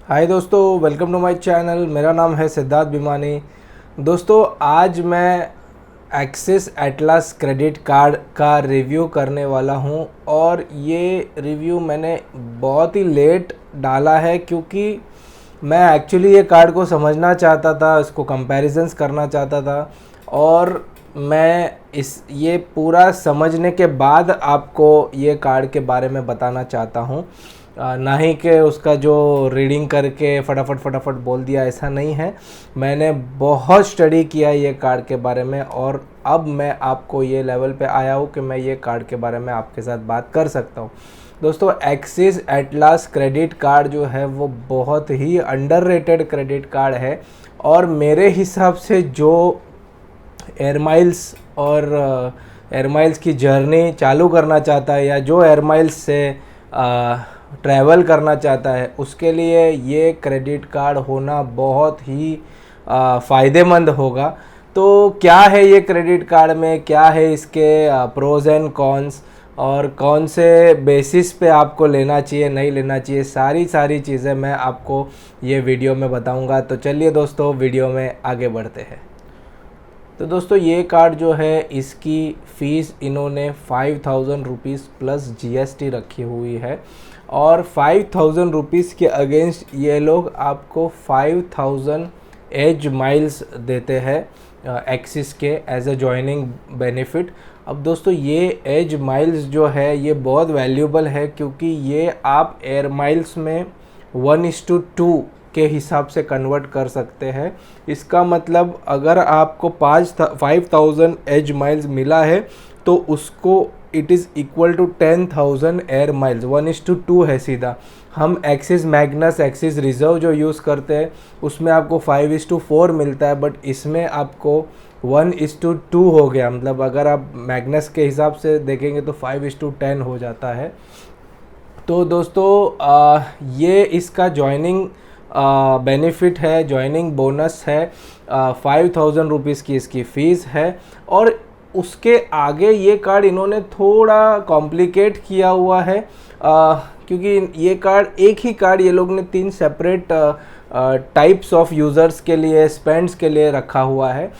हाय दोस्तों, welcome to my channel. मेरा नाम है सिद्धार्थ भिमानी। दोस्तों, आज मैं एक्सिस एटलस क्रेडिट कार्ड का रिव्यू करने वाला हूं और ये रिव्यू मैंने बहुत ही लेट डाला है क्योंकि मैं एक्चुअली ये कार्ड को समझना चाहता था, इसको कंपैरिजंस करना चाहता था और मैं ये पूरा समझने के बाद आपको ये कार्ड के बारे में बताना चाहता हूँ। ना ही कि उसका जो रीडिंग करके फटाफट बोल दिया, ऐसा नहीं है। मैंने बहुत स्टडी किया ये कार्ड के बारे में और अब मैं आपको ये लेवल पे आया हूँ कि मैं ये कार्ड के बारे में आपके साथ बात कर सकता हूँ। दोस्तों, एक्सिस एटलस क्रेडिट कार्ड जो है वो बहुत ही अंडररेटेड क्रेडिट कार्ड है और मेरे हिसाब से जो एयर माइल्स और एयर माइल्स की जर्नी चालू करना चाहता है या जो एयर माइल्स से ट्रैवल करना चाहता है उसके लिए ये क्रेडिट कार्ड होना बहुत ही फ़ायदेमंद होगा। तो क्या है ये क्रेडिट कार्ड में, क्या है इसके प्रोज एंड कॉन्स और कौन से बेसिस पे आपको लेना चाहिए नहीं लेना चाहिए, सारी चीज़ें मैं आपको ये वीडियो में बताऊंगा। तो चलिए दोस्तों, वीडियो में आगे बढ़ते हैं। तो दोस्तों, ये कार्ड जो है इसकी फ़ीस इन्होंने 5000 रुपीज़ प्लस GST रखी हुई है और 5000 रुपीज़ के अगेंस्ट ये लोग आपको 5000 एज माइल्स देते हैं एक्सिस के एज अ जॉइनिंग बेनिफिट। अब दोस्तों, ये एज माइल्स जो है ये बहुत वैल्यूबल है क्योंकि ये आप एयर माइल्स में 1:2 के हिसाब से कन्वर्ट कर सकते हैं। इसका मतलब अगर आपको 5000 एज माइल्स मिला है तो उसको it is equal to 10,000 air miles. 1:2 है सीधा। हम एक्सिस मैग्नस, एक्सिस रिजर्व जो यूज़ करते हैं उसमें आपको 5:4 मिलता है, बट इसमें आपको 1:2 हो गया। मतलब अगर आप मैग्नस के हिसाब से देखेंगे तो 5:10 हो जाता है। तो दोस्तों, ये इसका जॉइनिंग बेनिफिट है, जॉइनिंग बोनस है। 5000 रुपीज़ की इसकी फ़ीस है और उसके आगे ये कार्ड इन्होंने थोड़ा कॉम्प्लिकेट किया हुआ है क्योंकि ये कार्ड, एक ही कार्ड ये लोग ने 3 सेपरेट टाइप्स ऑफ यूज़र्स के लिए, स्पेंड्स के लिए रखा हुआ है।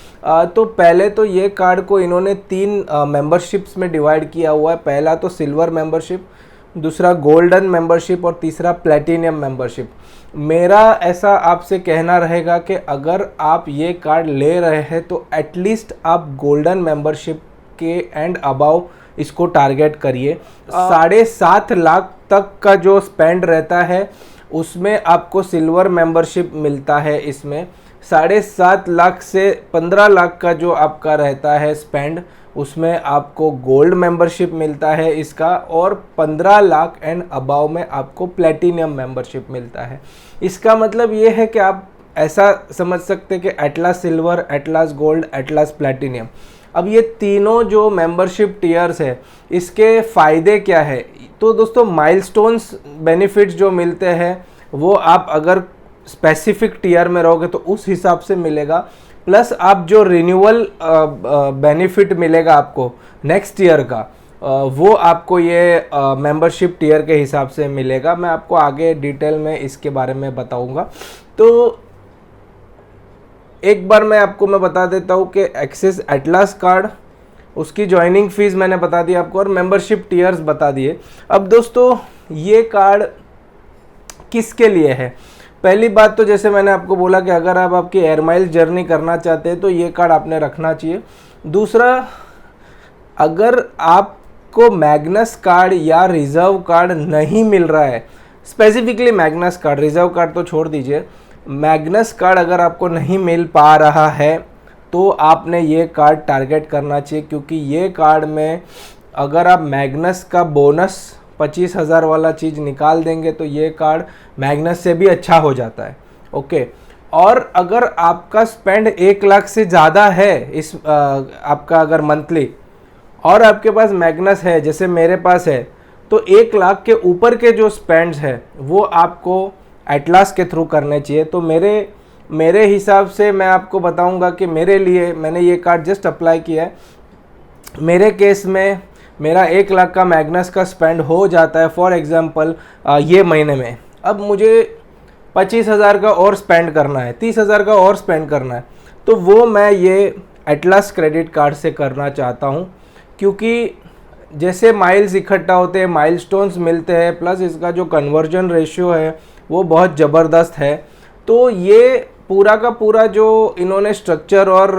तो पहले तो ये कार्ड को इन्होंने 3 मेंबरशिप्स में डिवाइड किया हुआ है। पहला तो सिल्वर मेंबरशिप, दूसरा गोल्डन मेंबरशिप और तीसरा प्लेटिनियम मेंबरशिप। मेरा ऐसा आपसे कहना रहेगा कि अगर आप ये कार्ड ले रहे हैं तो एटलीस्ट आप गोल्डन मेंबरशिप के एंड अबाव इसको टारगेट करिए। 7.5 लाख तक का जो स्पेंड रहता है उसमें आपको सिल्वर मेंबरशिप मिलता है। इसमें 7.5 लाख से 15 लाख का जो आपका रहता है स्पेंड, उसमें आपको गोल्ड मेंबरशिप मिलता है इसका, और 15 लाख एंड अबाव में आपको प्लेटिनियम मेंबरशिप मिलता है। इसका मतलब ये है कि आप ऐसा समझ सकते हैं कि Atlas silver, Atlas gold, Atlas platinum. अब ये तीनों जो मेंबरशिप टियर्स है इसके फ़ायदे क्या है? तो दोस्तों, माइलस्टोन्स बेनिफिट्स जो मिलते हैं वो आप अगर स्पेसिफिक टियर में रहोगे तो उस हिसाब से मिलेगा, प्लस आप जो रिन्यूअल बेनिफिट मिलेगा आपको नेक्स्ट ईयर का, वो आपको ये मेंबरशिप टियर के हिसाब से मिलेगा। मैं आपको आगे डिटेल में इसके बारे में बताऊंगा। तो एक बार मैं बता देता हूँ कि एक्सिस एटलस कार्ड, उसकी ज्वाइनिंग फीस मैंने बता दी आपको और मेंबरशिप टियर्स बता दिए। अब दोस्तों, ये कार्ड किसके लिए है? पहली बात तो जैसे मैंने आपको बोला कि अगर आप आपकी एयर माइल जर्नी करना चाहते हैं तो ये कार्ड आपने रखना चाहिए। दूसरा, अगर आपको मैग्नस कार्ड या रिजर्व कार्ड नहीं मिल रहा है, specifically Magnus card, reserve card तो छोड़ दीजिए, मैग्नस कार्ड अगर आपको नहीं मिल पा रहा है तो आपने ये कार्ड टारगेट करना चाहिए क्योंकि ये कार्ड में अगर आप मैग्नस का बोनस 25,000 वाला चीज़ निकाल देंगे तो ये कार्ड मैग्नस से भी अच्छा हो जाता है। ओके, और अगर आपका स्पेंड 1 लाख से ज़्यादा है आपका अगर मंथली, और आपके पास मैग्नस है जैसे मेरे पास है, तो 1 लाख के ऊपर के जो स्पेंड्स है वो आपको एटलस के थ्रू करने चाहिए। तो मेरे हिसाब से मैं आपको बताऊंगा कि मेरे लिए, मैंने ये कार्ड जस्ट अप्लाई किया है। मेरे केस में मेरा 1 लाख का मैग्नस का स्पेंड हो जाता है फॉर एग्ज़ाम्पल ये महीने में। अब मुझे 25,000 का और स्पेंड करना है, 30,000 का और स्पेंड करना है, तो वो मैं ये एटलस क्रेडिट कार्ड से करना चाहता हूँ। क्योंकि जैसे माइल्स इकट्ठा होते हैं, माइलस्टोन्स मिलते हैं, प्लस इसका जो कन्वर्जन रेशियो है वो बहुत ज़बरदस्त है। तो ये पूरा का पूरा जो इन्होंने स्ट्रक्चर और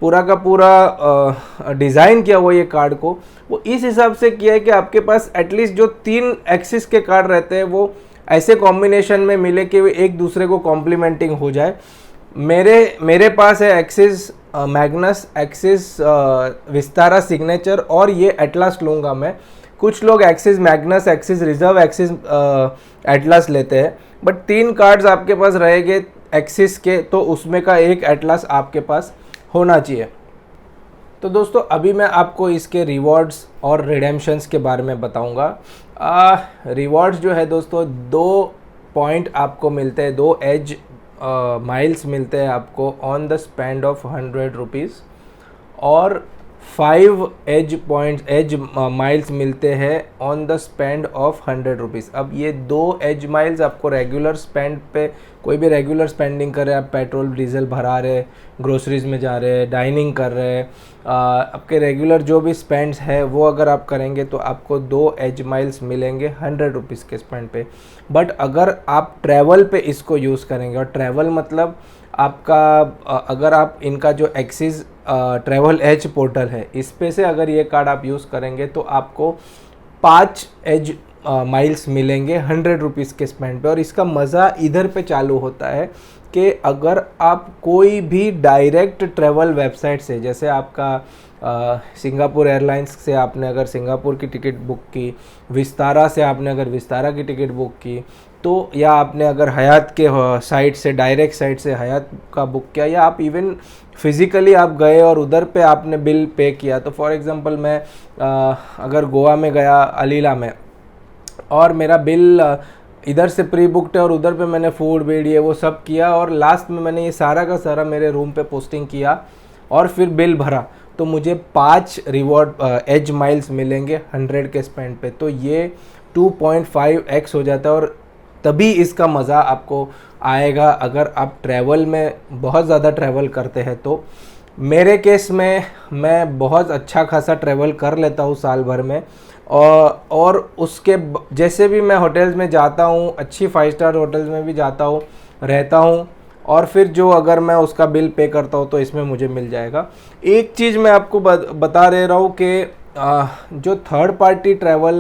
पूरा का पूरा डिज़ाइन किया हुआ ये कार्ड को, वो इस हिसाब से किया है कि आपके पास एटलीस्ट जो 3 एक्सिस के कार्ड रहते हैं वो ऐसे कॉम्बिनेशन में मिले कि वे एक दूसरे को कॉम्प्लीमेंटिंग हो जाए। मेरे पास है axis Magnus, axis Vistara signature और ये एटलस लूँगा मैं। कुछ लोग axis Magnus, Axis reserve, axis Atlas लेते हैं, बट 3 कार्ड्स आपके पास रहेंगे एक्सिस के, तो उसमें का एक एटलस आपके पास होना चाहिए। तो दोस्तों अभी मैं आपको इसके रिवॉर्ड्स और रिडेम्पशंस के बारे में बताऊंगा। रिवॉर्ड्स जो है दोस्तों, 2 पॉइंट आपको मिलते हैं, 2 एज माइल्स मिलते हैं आपको on the spend of 100 rupees, और 5 एज माइल्स मिलते हैं on the spend of 100 rupees. अब ये 2 एज माइल्स आपको रेगुलर स्पेंड पे, कोई भी रेगुलर स्पेंडिंग कर रहे हैं, आप पेट्रोल डीजल भरा रहे, ग्रोसरीज में जा रहे हैं, डाइनिंग कर रहे हैं, आपके रेगुलर जो भी स्पेंड्स है वो अगर आप करेंगे तो आपको 2 एज माइल्स मिलेंगे 100 रुपीज़ के स्पेंड पे। बट अगर आप ट्रैवल पे इसको यूज़ करेंगे, और ट्रैवल मतलब आपका अगर आप इनका जो एक्सिस ट्रैवल एज पोर्टल है इस पे से अगर ये कार्ड आप यूज़ करेंगे तो आपको 5 एज माइल्स मिलेंगे 100 रुपीज़ के स्पेंड पे। और इसका मज़ा इधर पे चालू होता है कि अगर आप कोई भी डायरेक्ट ट्रैवल वेबसाइट से, जैसे आपका सिंगापुर एयरलाइंस से आपने अगर सिंगापुर की टिकट बुक की, विस्तारा से आपने अगर विस्तारा की टिकट बुक की, तो या आपने अगर हयात के साइट से, डायरेक्ट साइट से हयात का बुक किया, या आप इवन फिज़िकली आप गए और उधर पे आपने बिल पे किया। तो फॉर एग्ज़ाम्पल मैं अगर गोवा में गया अलीला में, और मेरा बिल इधर से प्री बुकड है और उधर पे मैंने फूड बिल ये वो सब किया, और लास्ट में मैंने ये सारा का सारा मेरे रूम पे पोस्टिंग किया और फिर बिल भरा, तो मुझे 5 रिवॉर्ड एज माइल्स मिलेंगे 100 के स्पेंड पे। तो ये 2.5x हो जाता है, और तभी इसका मज़ा आपको आएगा अगर आप ट्रैवल में बहुत ज़्यादा ट्रैवल करते हैं। तो मेरे केस में मैं बहुत अच्छा खासा ट्रैवल कर लेता हूँ साल भर में, और उसके जैसे भी मैं होटल्स में जाता हूँ, अच्छी 5 स्टार होटल्स में भी जाता हूँ, रहता हूँ, और फिर जो अगर मैं उसका बिल पे करता हूँ तो इसमें मुझे मिल जाएगा। एक चीज़ मैं आपको बता दे रहा हूँ कि जो थर्ड पार्टी ट्रैवल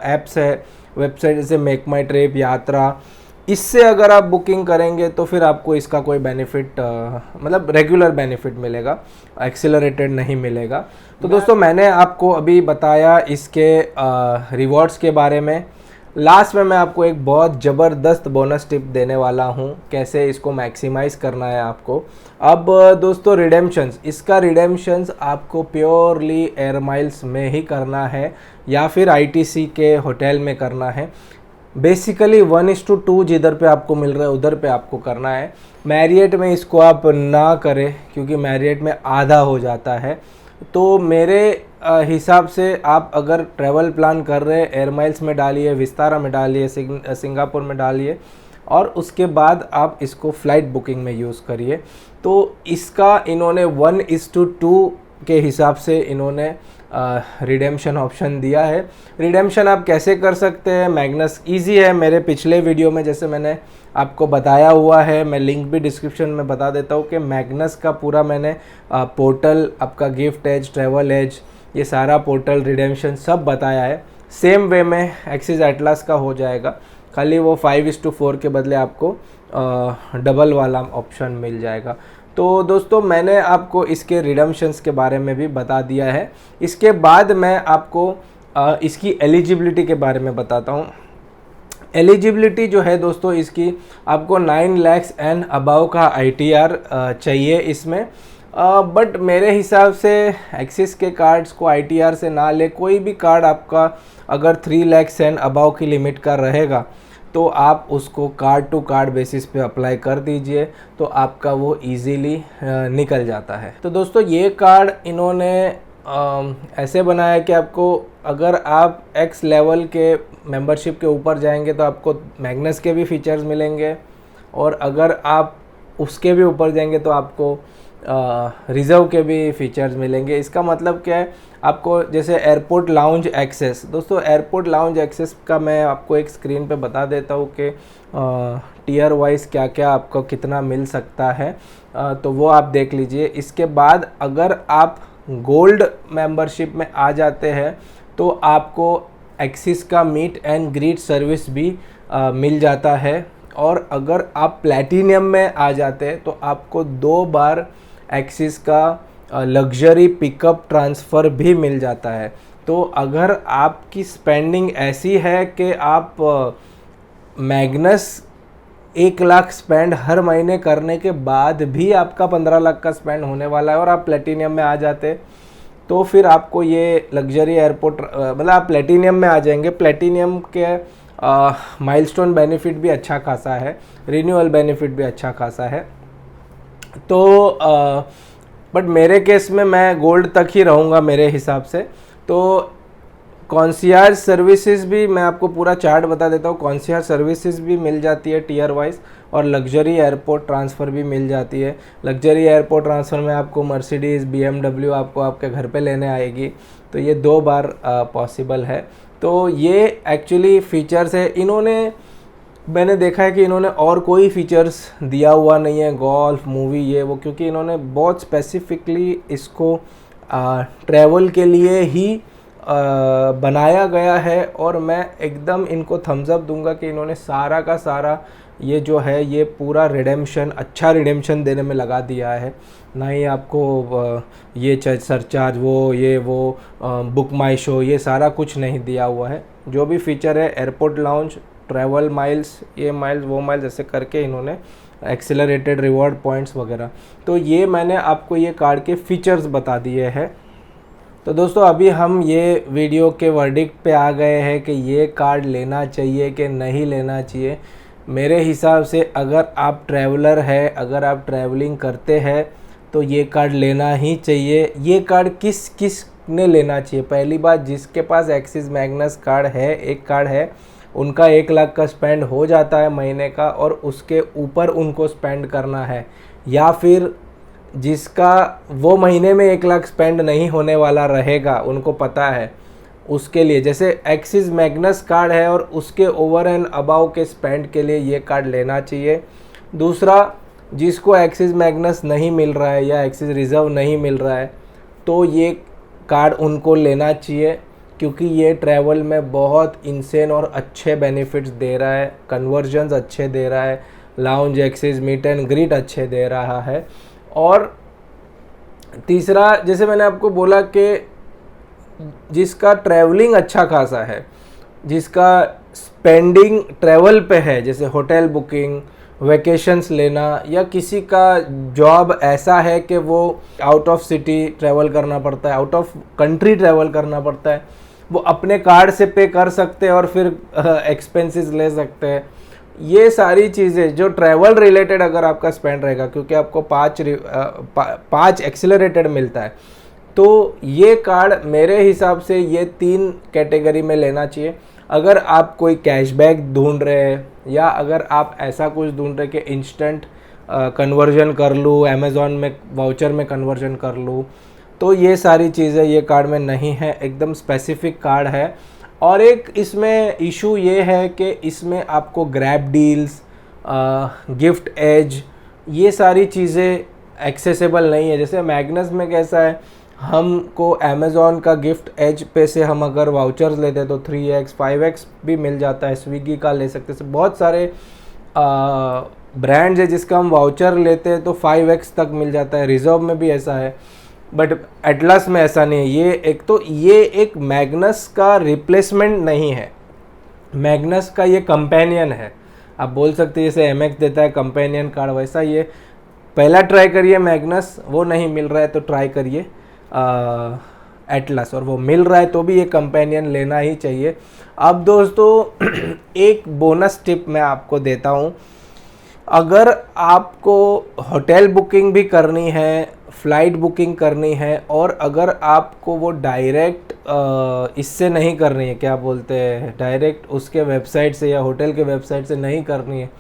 ऐप्स है, वेबसाइट जैसे मेक माई ट्रिप, यात्रा, इससे अगर आप बुकिंग करेंगे तो फिर आपको इसका कोई बेनिफिट मतलब रेगुलर बेनिफिट मिलेगा, एक्सेलरेटेड नहीं मिलेगा। तो दोस्तों मैंने आपको अभी बताया इसके रिवॉर्ड्स के बारे में। लास्ट में मैं आपको एक बहुत ज़बरदस्त बोनस टिप देने वाला हूँ, कैसे इसको मैक्सिमाइज़ करना है आपको। अब दोस्तों रिडेम्पशंस, इसका रिडेम्पशंस आपको प्योरली एयर माइल्स में ही करना है या फिर आईटीसी के होटल में करना है। बेसिकली 1:2 जिधर पे आपको मिल रहा है उधर पे आपको करना है। मैरियट में इसको आप ना करें क्योंकि मैरियट में आधा हो जाता है। तो मेरे हिसाब से आप अगर ट्रैवल प्लान कर रहे हैं, एयर माइल्स में डालिए, विस्तारा में डालिए, सिंगापुर में डालिए, और उसके बाद आप इसको फ़्लाइट बुकिंग में यूज़ करिए। तो इसका इन्होंने 1:2 के हिसाब से इन्होंने रिडेम्पशन ऑप्शन दिया है। रिडेम्पशन आप कैसे कर सकते हैं, मैग्नस ईजी है। मेरे पिछले वीडियो में जैसे मैंने आपको बताया हुआ है, मैं लिंक भी डिस्क्रिप्शन में बता देता हूँ कि मैग्नस का पूरा मैंने पोर्टल, आपका गिफ्ट एज, ट्रैवल एज, ये सारा पोर्टल रिडेम्पशन सब बताया है। सेम वे में एक्सिस एटलस का हो जाएगा, खाली वो 5:4 के बदले आपको डबल वाला ऑप्शन मिल जाएगा। तो दोस्तों मैंने आपको इसके रिडेम्पशंस के बारे में भी बता दिया है। इसके बाद मैं आपको इसकी एलिजिबिलिटी के बारे में बताता हूँ। एलिजिबिलिटी जो है दोस्तों इसकी, आपको 9 लाख एंड अबाव का ITR चाहिए इसमें। बट मेरे हिसाब से एक्सिस के कार्ड्स को ITR से ना ले, कोई भी कार्ड आपका अगर 3 लाख एंड अबाव की लिमिट का रहेगा तो आप उसको कार्ड टू कार्ड बेसिस पे अप्लाई कर दीजिए, तो आपका वो इजीली निकल जाता है। तो दोस्तों ये कार्ड इन्होंने ऐसे बनाया है कि आपको अगर आप एक्स लेवल के मेंबरशिप के ऊपर जाएंगे तो आपको मैग्नस के भी फीचर्स मिलेंगे, और अगर आप उसके भी ऊपर जाएंगे तो आपको रिजर्व के भी फीचर्स मिलेंगे। इसका मतलब क्या है, आपको जैसे एयरपोर्ट लाउंज एक्सेस, दोस्तों एयरपोर्ट लाउंज एक्सेस का मैं आपको एक स्क्रीन पे बता देता हूँ कि टीयर वाइज क्या क्या आपको कितना मिल सकता है, तो वो आप देख लीजिए। इसके बाद अगर आप गोल्ड मेंबरशिप में आ जाते हैं तो आपको एक्सिस का मीट एंड ग्रीट सर्विस भी मिल जाता है, और अगर आप प्लैटिनियम में आ जाते हैं तो आपको 2 बार एक्सिस का लग्जरी पिकअप ट्रांसफ़र भी मिल जाता है। तो अगर आपकी स्पेंडिंग ऐसी है कि आप मैग्नस 1 लाख स्पेंड हर महीने करने के बाद भी आपका 15 लाख का स्पेंड होने वाला है और आप प्लेटिनियम में आ जाते, तो फिर आपको ये लग्जरी एयरपोर्ट मतलब आप प्लेटिनियम में आ जाएंगे। प्लेटिनियम के माइलस्टोन बेनिफिट भी अच्छा खासा है, रिन्यूअल बेनिफिट भी अच्छा खासा है। तो बट मेरे केस में मैं गोल्ड तक ही रहूँगा मेरे हिसाब से। तो कॉन्सियर्ज सर्विसेज भी मैं आपको पूरा चार्ट बता देता हूँ। कॉन्सियर्ज सर्विसेज भी मिल जाती है टीयर वाइज, और लग्जरी एयरपोर्ट ट्रांसफ़र भी मिल जाती है। लग्जरी एयरपोर्ट ट्रांसफ़र में आपको मर्सिडीज़ BMW आपको आपके घर पे लेने आएगी, तो ये 2 बार पॉसिबल है। तो ये एक्चुअली फ़ीचर्स है, इन्होंने मैंने देखा है कि इन्होंने और कोई फ़ीचर्स दिया हुआ नहीं है, गोल्फ मूवी ये वो, क्योंकि इन्होंने बहुत स्पेसिफिकली इसको ट्रैवल के लिए ही बनाया गया है। और मैं एकदम इनको थम्स अप दूंगा कि इन्होंने सारा का सारा ये जो है ये पूरा रिडेम्पशन, अच्छा रिडेम्पशन देने में लगा दिया है। ना ही आपको ये सरचार्ज वो बुक माई शो ये सारा कुछ नहीं दिया हुआ है। जो भी फीचर है एयरपोर्ट लाउंज, ट्रैवल माइल्स, ये माइल्स वो माइल्स ऐसे करके इन्होंने एक्सेलरेटेड रिवॉर्ड पॉइंट्स वगैरह, तो ये मैंने आपको ये कार्ड के फीचर्स बता दिए हैं। तो दोस्तों अभी हम ये वीडियो के वर्डिक्ट पे आ गए हैं कि ये कार्ड लेना चाहिए कि नहीं लेना चाहिए। मेरे हिसाब से अगर आप ट्रैवलर है, अगर आप ट्रैवलिंग करते हैं तो ये कार्ड लेना ही चाहिए। ये कार्ड किस किस ने लेना चाहिए? पहली बात, जिसके पास एक्सिस मैग्नस कार्ड है, एक कार्ड है, उनका 1 लाख का स्पेंड हो जाता है महीने का और उसके ऊपर उनको स्पेंड करना है, या फिर जिसका वो महीने में 1 लाख स्पेंड नहीं होने वाला रहेगा, उनको पता है, उसके लिए जैसे एक्सिस मैग्नस कार्ड है और उसके ओवर एंड अबाव के स्पेंड के लिए ये कार्ड लेना चाहिए। दूसरा, जिसको एक्सिस मैग्नस नहीं मिल रहा है या एक्सिस रिजर्व नहीं मिल रहा है, तो ये कार्ड उनको लेना चाहिए, क्योंकि ये ट्रैवल में बहुत इंसेन और अच्छे बेनिफिट्स दे रहा है, कन्वर्जन्स अच्छे दे रहा है, lounge access meet and greet अच्छे दे रहा है। और तीसरा, जैसे मैंने आपको बोला कि जिसका ट्रैवलिंग अच्छा खासा है, जिसका स्पेंडिंग ट्रैवल पे है, जैसे होटल बुकिंग, वैकेशंस लेना, या किसी का जॉब ऐसा है कि वो आउट ऑफ सिटी ट्रैवल करना पड़ता है, आउट ऑफ कंट्री ट्रैवल करना पड़ता है, वो अपने कार्ड से पे कर सकते हैं और फिर एक्सपेंसेस ले सकते हैं। ये सारी चीज़ें जो ट्रैवल रिलेटेड अगर आपका स्पेंड रहेगा, क्योंकि आपको 5 एक्सेलरेटेड मिलता है, तो ये कार्ड मेरे हिसाब से ये 3 कैटेगरी में लेना चाहिए। अगर आप कोई कैशबैक ढूंढ रहे हैं, या अगर आप ऐसा कुछ ढूंढ रहे कि इंस्टेंट कन्वर्जन कर लूँ, अमेज़ॉन में वाउचर में कन्वर्जन कर लूँ, तो ये सारी चीज़ें ये कार्ड में नहीं है, एकदम स्पेसिफिक कार्ड है। और एक इसमें इशू ये है कि इसमें आपको ग्रैब डील्स, गिफ्ट एज, ये सारी चीज़ें एक्सेसिबल नहीं है। जैसे मैग्नस में कैसा है, हमको अमेज़ॉन का गिफ्ट एज पे से हम अगर वाउचर्स लेते हैं तो 3x 5x भी मिल जाता है, स्विगी का ले सकते हैं, बहुत सारे ब्रांड्स है जिसका हम वाउचर लेते हैं तो 5x तक मिल जाता है। रिजर्व में भी ऐसा है, बट एटलस में ऐसा नहीं है। ये एक मैग्नस का रिप्लेसमेंट नहीं है, मैग्नस का ये कंपेनियन है। आप बोल सकते हैं जैसे MX देता है कंपेनियन कार्ड, वैसा ये पहला ट्राई करिए मैग्नस, वो नहीं मिल रहा है तो ट्राई करिए एटलस, और वो मिल रहा है तो भी ये कंपेनियन लेना ही चाहिए। अब दोस्तों एक बोनस टिप मैं आपको देता हूँ, अगर आपको होटल बुकिंग भी करनी है, फ़्लाइट बुकिंग करनी है और अगर आपको वो डायरेक्ट इससे नहीं करनी है, क्या बोलते हैं, डायरेक्ट उसके वेबसाइट से या होटल के वेबसाइट से नहीं करनी है,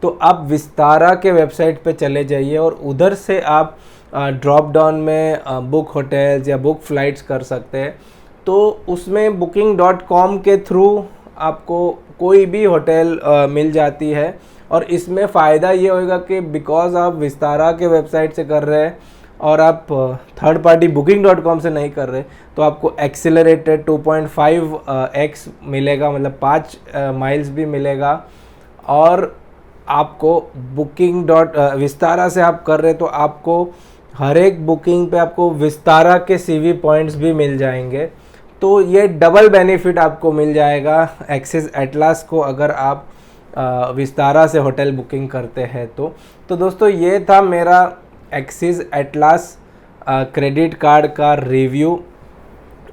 तो आप विस्तारा के वेबसाइट पे चले जाइए और उधर से आप ड्रॉप डाउन में बुक होटल्स या बुक फ़्लाइट्स कर सकते हैं। तो उसमें booking.com के थ्रू आपको कोई भी होटल मिल जाती है और इसमें फ़ायदा ये होगा कि बिकॉज़ आप विस्तारा के वेबसाइट से कर रहे हैं और आप थर्ड पार्टी booking.com से नहीं कर रहे, तो आपको एक्सेलरेटेड 2.5x मिलेगा, मतलब 5 माइल्स भी मिलेगा। और आपको विस्तारा से आप कर रहे तो आपको हर एक बुकिंग पे आपको विस्तारा के CV पॉइंट्स भी मिल जाएंगे। तो ये डबल बेनिफिट आपको मिल जाएगा एक्सिस एटलास को अगर आप विस्तारा से होटल बुकिंग करते हैं तो दोस्तों ये था मेरा एक्सिस एटलास क्रेडिट कार्ड का रिव्यू।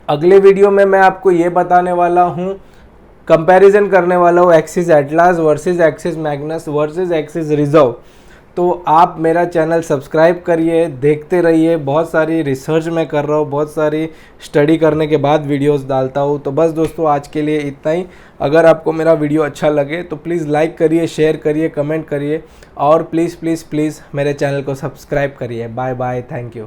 अगले वीडियो में मैं आपको ये बताने वाला हूँ, कंपैरिजन करने वाला हूँ axis atlas versus axis Magnus versus axis reserve. तो आप मेरा चैनल सब्सक्राइब करिए, देखते रहिए, बहुत सारी रिसर्च मैं कर रहा हूँ, बहुत सारी स्टडी करने के बाद वीडियोस डालता हूँ। तो बस दोस्तों आज के लिए इतना ही। अगर आपको मेरा वीडियो अच्छा लगे तो प्लीज़ लाइक करिए, शेयर करिए, कमेंट करिए और प्लीज़ प्लीज़ प्लीज़ मेरे चैनल को सब्सक्राइब करिए। Bye bye, thank you.